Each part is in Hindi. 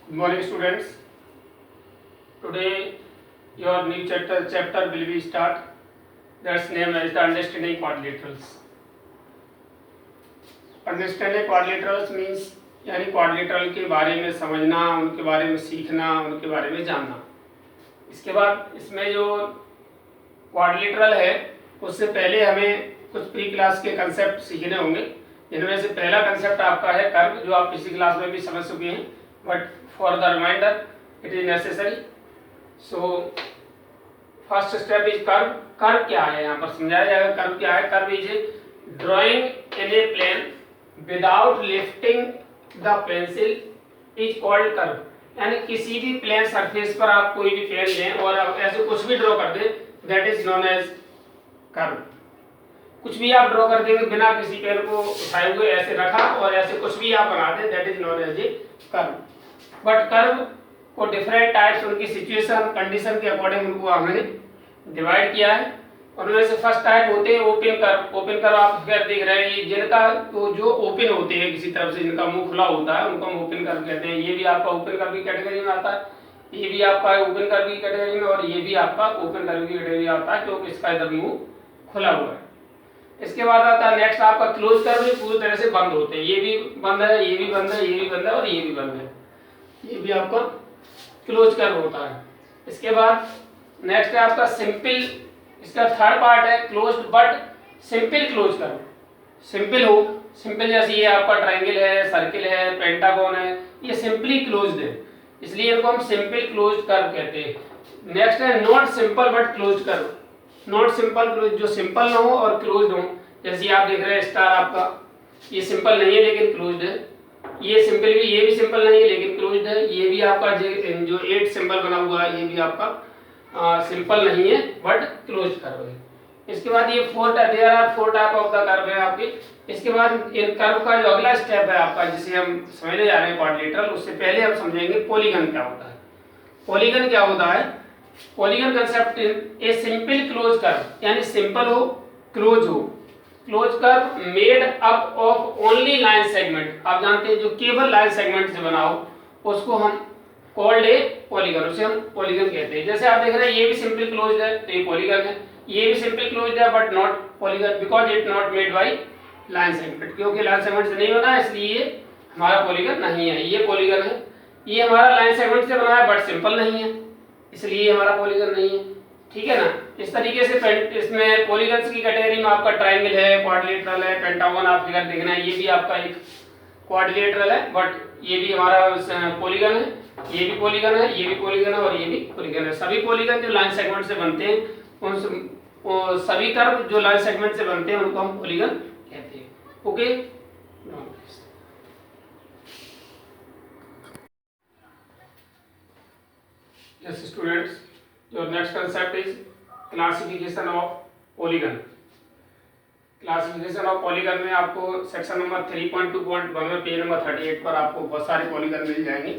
Good morning, students. Today, your new chapter will be start. That's name as the understanding quadrilaterals. Understanding quadrilaterals means यानी क्वाड्रिलेटरल के बारे में समझना, उनके बारे में सीखना, उनके बारे में जानना. इसके बाद इसमें जो क्वाड्रिलेटरल है उससे पहले हमें कुछ प्री क्लास के कंसेप्ट सीखने होंगे. इनमें से पहला कंसेप्ट आपका है कर्व, जो आप पिछली क्लास में भी समझ चुके हैं, but for the reminder it is necessary. So first step is curve. Curve क्या है यहाँ पर समझाया जाएगा. कर्व क्या है? Curve is drawing in a plane without lifting the pencil is called curve. यानी किसी भी प्लेन सरफेस पर आप कोई भी प्लेन लें और आप ऐसे कुछ भी ड्रॉ कर दें, that is known as curve. कुछ भी आप ड्रॉ कर देंगे बिना किसी पेन को उठाए हुए, ऐसे रखा और ऐसे कुछ भी आप बना दें, that is known as a curve. But curve को डिफरेंट टाइप्स, उनकी सिचुएशन कंडीशन के अकॉर्डिंग उनको हमने डिवाइड किया है. उनमें से फर्स्ट टाइप होते हैं ओपन कर्व. ओपन कर्व आप फिर देख रहे हैं, जिनका तो जो ओपन होते हैं किसी तरफ से, जिनका मुंह खुला होता है, उनको हम ओपन कर्व कहते हैं. ये भी आपका ओपन कर्व की कैटेगरी में आता है, ये भी आपका ओपन कर्व की कैटेगरी में, और ये भी आपका ओपन कर्व की कैटेगरी में आता है क्योंकि इसका इधर मुंह खुला हुआ है. इसके बाद आता है नेक्स्ट आपका क्लोज कर्व. ये पूरी तरह से बंद होते हैं. ये भी बंद है, ये भी बंद है, ये भी बंद है और ये भी बंद है. ये भी आपका क्लोज कर्व होता है. इसके बाद नेक्स्ट है आपका सिंपल. इसका थर्ड पार्ट है closed but simple close curve. Simple हो, सिंपल जैसे ये आपका ट्रायंगल है, सर्किल है, पेंटागन है, ये सिंपली क्लोज्ड है, इसलिए इनको हम सिंपल क्लोज कर्व कहते हैं. नेक्स्ट है not simple but close curve. Not simple close, जो सिंपल ना हो और क्लोज्ड हो. जैसे आप देख रहे हैं स्टार आपका, ये सिंपल नहीं है लेकिन क्लोज्ड है. ये सिंपल भी, ये भी सिंपल नहीं है लेकिन क्लोज्ड है. ये भी आपका जो 8 सिंबल बना हुआ है, ये भी आपका सिंपल नहीं है बट क्लोज कर्व है. इसके बाद ये there are 4 type of the curve है आपके. इसके बाद इन कर्व का जो अगला स्टेप है आपका, जिसे हम समझने जा रहे हैं क्वाड्रिलेटरल, उससे पहले हम समझेंगे पॉलीगन क्या होता है. पॉलीगन क्या होता है? Polygon concept a simple close curve, यानी सिंपल हो, क्लोज हो. Close curve made up of only line segment. आप जानते हैं जो केवल लाइन सेगमेंट से बना हो उसको हम कॉल्ड ए पॉलीगन, उसे हम पॉलीगन कहते हैं. जैसे आप देख रहे हैं ये भी सिंपल क्लोज्ड है तो ये पॉलीगन है. ये भी सिंपल क्लोज्ड है but not polygon because it not made by line segment. क्योंकि लाइन सेगमेंट से नहीं बना है इसलिए ये हमारा पॉलीगन नहीं है. ये पॉलीगन है. ये हमारा लाइन सेगमेंट से बना है बट सिंपल नहीं है, इसलिए हमारा पॉलीगन नहीं है. ठीक है ना. इस तरीके से इसमें पॉलीगन्स की कैटेगरी में आपका ट्रायंगल है, क्वाड्रिलेटरल है, पेंटागन आप फिगर देखना है, ये भी आपका एक क्वाड्रिलेटरल है बट ये भी हमारा पॉलीगन है. ये भी पॉलीगन है, ये भी पॉलीगन है और ये भी पॉलीगन है. सभी पॉलीगन जो लाइन सेगमेंट से बनते हैं, उन सभी कर्व जो लाइन सेगमेंट से बनते हैं उनको हम पॉलीगन कहते हैं. Okay. Yes students, your next concept is classification of polygon. Classification of polygon में आपको सेक्शन नंबर 3.2.1 में पेज नंबर 38 पर आपको बहुत सारे पॉलीगन मिल जाएंगे,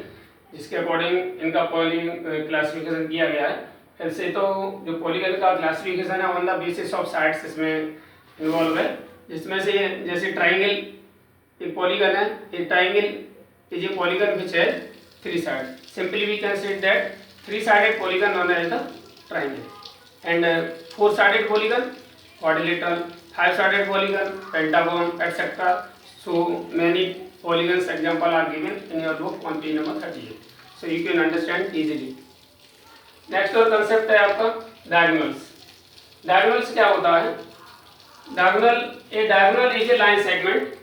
जिसके अकॉर्डिंग इनका पॉलीगन क्लासिफिकेशन किया गया है. फिर से तो जो पॉलीगन का क्लासिफिकेशन है on the basis of sides इसमें इन्वॉल्व है, जिसमें से जैसे ट्राइंगल एक पॉलीगन है. एक triangle is a polygon which है 3 side. Simply we can say that 3 sided polygon known as the triangle. And 4 sided polygon quadrilateral, 5 sided polygon, pentagon, etc. So many polygons example are given in your book on page number 38. So you can understand easily. Next और concept है आपका diagonals. Diagonals क्या होता है? A diagonal is a line segment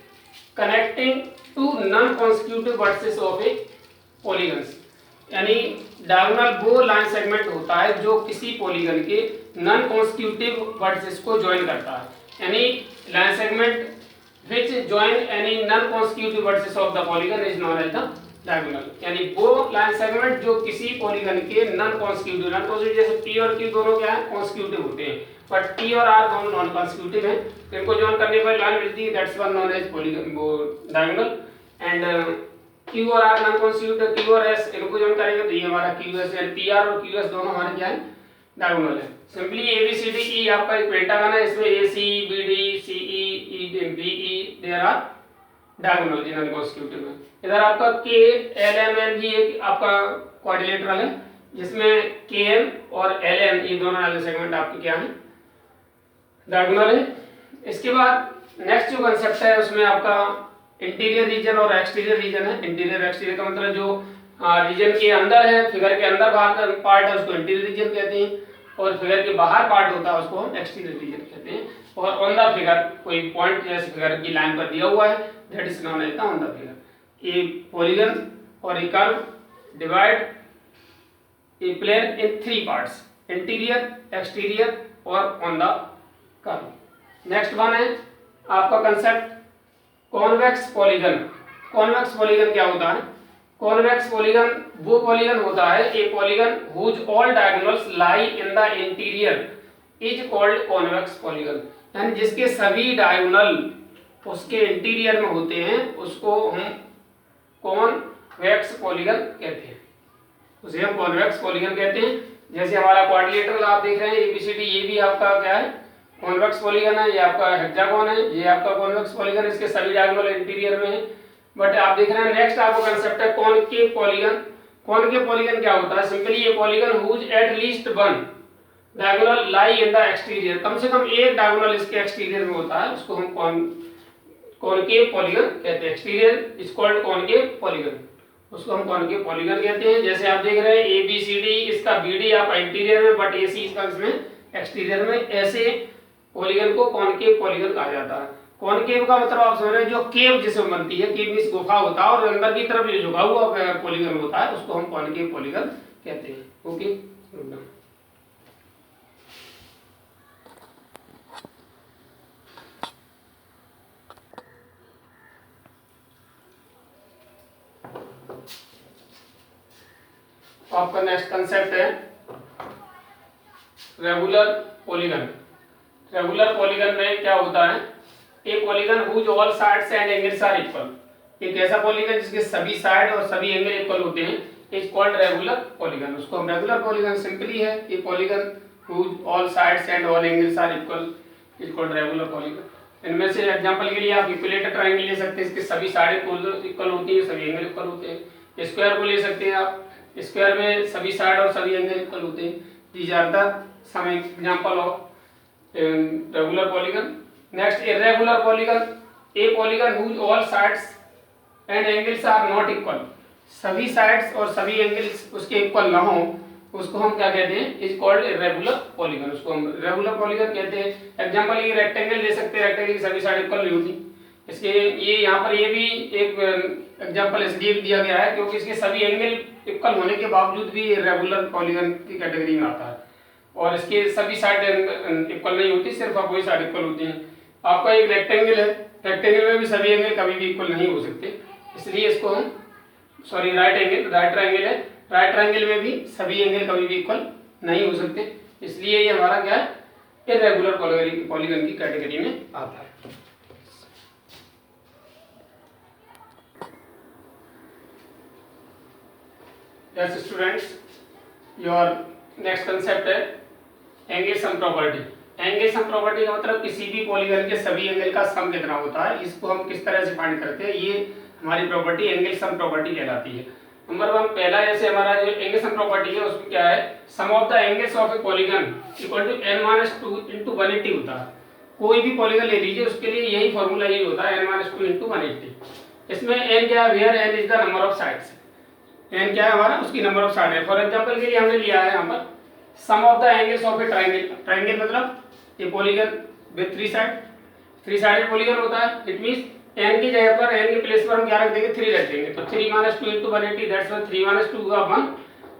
connecting two non-consecutive vertices of a polygons. यानी डायगोनल वो लाइन सेगमेंट होता है जो किसी पॉलीगन के नॉन कॉन्सिक्यूटिव वर्टिसेस को ज्वाइन करता है. यानी line segment which join any non consecutive vertices of the polygon is known as the diagonal. यानी वो लाइन सेगमेंट जो किसी पॉलीगन के नॉन कॉन्सिक्यूटिव जैसे पी और क्यू दोनों क्या है, कॉन्सिक्यूटिव होते हैं, बट टी और आर दोनों नॉन कॉन्सिक्यूटिव हैं. इनको ज्वाइन करने पर लाइन मिलती है, that's one known as polygon वो डायगोनल. एंड क्यू और आर नॉन कॉन्सिक्यूटिव, क्यू और एस इनको ज्वाइन करेंगे तो ये हमारा Q S. And P R और क्यू एस दोनों हमारे क्या है, डायगोनल है. Simply A B C D E आपका एक पेंटागन है. इसमें A C B D C E B E there are diagonal in unconsecutive में। इधर आपका के एल एम एन भी एक आपका क्वाड्रिलेटरल है, जिसमें के एम और एल एम ये दोनों एनालिसिस सेगमेंट आपके क्या है, डायगोनल है। इसके बाद नेक्स्ट जो कंसेप्ट है उसमें आपका इंटीरियर रीजन और एक्सटीरियर रीजन है। इंटीरियर एक्सटीरियर का मतलब जो रीजन के अंदर है, फिगर के अंदर बाहर का पार्ट है उसको इंटीरियर रीजन कहते हैं, और फिगर के बाहर पार्ट होता है उसको हम एक्सटीरियर रीजन कहते हैं। और ऑन द फिगर कोई पॉइंट जैसे फिगर की लाइन पर दिया हुआ है, that is known as the on the figure. A polygon और a curve divide a plane in 3 parts, interior, exterior और on the curve. Next one है आपका concept convex polygon. Convex polygon क्या होता है? कॉन्वेक्स पॉलीगन वो पॉलीगन होता है, a polygon whose all diagonals lie in the interior is called convex polygon. यानी जिसके सभी डायगोनल उसके इंटीरियर में होते हैं उसको हम कॉन्वेक्स पॉलीगन कहते हैं, उसे हम कॉन्वेक्स पॉलीगन कहते हैं। जैसे हमारा क्वाड्रिलेटरल आप देख रहे हैं एबीसीडी, ये भी आपका क्या है, कॉन्वेक्स पॉलीगन है। ये आपका हेक्सागोन है, ये आपका कॉन्वेक्स पॉलीगन, इसके सभी डायगोनल इंटीरियर में है। बट आप देख रहे हैं नेक्स्ट आपको कंसेप्ट है कॉनकेव पॉलीगन। कॉनकेव पॉलीगन क्या होता है? सिंपली ये polygon whose at least one diagonal lie in the exterior, कम से कम एक डायगोनल इसके एक्सटीरियर में होता है, उसको हम कॉनकेव पॉलीगन कहते हैं। Exterior is called concave polygon, उसको हम कॉनकेव पॉलीगन कहते हैं। जैसे आप देख रहे हैं ए बी सी डी, इसका बी डी आपका इंटीरियर में, बट ए सी इसका इसमें एक्सटीरियर में, ऐसे पॉलीगन को कॉनकेव पॉलीगन कहा जाता है। कॉनकेव का मतलब आप समझ रहे हैं जो केव जिसमें बनती है, केव मींस गुफा होता है और अंदर की तरफ जो झुका हुआ पॉलीगन होता है उसको हम कॉनकेव पॉलीगन कहते हैं। ओके, आपका नेक्स्ट कंसेप्ट है रेगुलर पॉलीगन। रेगुलर पॉलीगन में क्या होता है? एक polygon whose all sides and angles are equal. एक ऐसा पॉलीगन जिसके सभी साइड और सभी एंगल इक्वल होते हैं, इज कॉल्ड रेगुलर पॉलीगन। उसको हम रेगुलर पॉलीगन सिंपली है ये polygon whose all sides and all angles are equal is called regular polygon. इनमें से एग्जांपल के लिए आप इक्विलेटरल ट्रायंगल ले सकते हैं, इसके सभी साइड इक्वल होती है, सभी एंगल इक्वल होते हैं। स्क्वायर को ले सकते हैं आप, स्क्वायर में सभी साइड और सभी एंगल इक्वल होते हैं। These are the some example of regular polygon. Next irregular polygon, a polygon whose all sides and angles are not equal. सभी साइड्स और सभी एंगल्स उसके इक्वल ना हो उसको हम क्या कहते हैं? इज कॉल्ड इर्रेगुलर पॉलीगन, उसको हम रेगुलर पॉलीगन कहते हैं। एग्जांपल ये रेक्टेंगल ले सकते हैं, रेक्टेंगल की सभी साइड इक्वल नहीं होती, इसके ये यहाँ पर ये भी एक एग्जांपल इसलिए भी दिया गया है क्योंकि इसके सभी एंगल इक्वल होने के बावजूद भी ये रेगुलर पॉलीगन की कैटेगरी में आता है, और इसके सभी साइड इक्वल नहीं होती, सिर्फ वही साइड इक्वल होती हैं। आपका एक रेक्टेंगल है, रेक्टेंगल में भी सभी एंगल कभी भी इक्वल नहीं हो सकते, इसलिए इसको हम राइट ट्रायंगल है, राइट ट्रायंगल में भी सभी एंगल कभी भी इक्वल नहीं हो सकते, इसलिए ये हमारा क्या है? इर्रेगुलर पॉलीगन की कैटेगरी में आता है। Yes students, your next concept है angle sum property. Angle sum property का मतलब किसी भी पॉलीगन के सभी एंगल का सम कितना होता है, इसको हम किस तरह से फाइंड करते हैं, ये हमारी प्रॉपर्टी एंगल सम प्रॉपर्टी कहलाती है। नंबर 1, पहला जैसे हमारा जो एंगल सम प्रॉपर्टी है उसमें क्या है? Sum of the angles of a polygon equal to n-2 into 180 होता है। कोई भी पॉलीगन ले लीजिए उसके लिए यही फॉर्मूला यही होता है, n-2 into 180। इसमें n क्या है? Where n is the number of sides, n क्या है हमारा? उसकी नंबर ऑफ साइड है। फॉर एग्जांपल के लिए हमने लिया है यहाँ पर sum of the angles of a triangle. Triangle मतलब a polygon with 3 side, 3 sided polygon होता है। इट मींस n की जगह पर n के प्लेस पर हम क्या रख देंगे? 3 रख देंगे, तो 3 - 2 into 180, दैट्स व्हाई 3 - 2 हुआ 1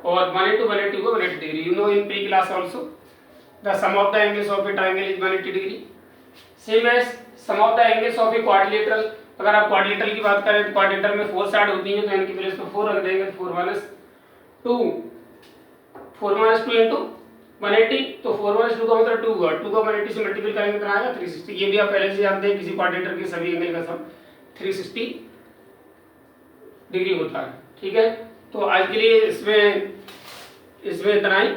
और 1 into 180 हुआ 180 degree. You know in pre class also the sum of the angles of a triangle is 180 degree. Same as sum of the angles of a quadrilateral. अगर आप क्वाड्रिलेटरल की बात करें तो क्वाड्रिलेटरल में 4 साइड होती हैं, तो n की प्लेस पर 4 रख देंगे, 4 - 2 into 180, तो 4 - 2 का मतलब 2 हुआ, 2 को 180 से मल्टीपल करेंगे तो आएगा 360। ये भी आप पहले से जानते हैं, किसी क्वाड्रिलेटरल के सभी एंगल का सम 360 डिग्री होता है। ठीक है, तो आज के लिए इसमें इतना ही।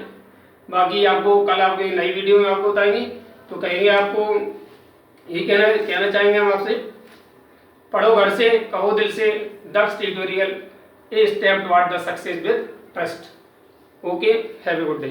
बाकी आपको कल आपके नई वीडियो में आपको बताएंगे, तो कहेंगे आपको ये कहना चाहेंगे हम आपसे पढ़ो घर से, कहो दिल से, Daksh tutorial, a step toward the success with trust. Okay, have a good day.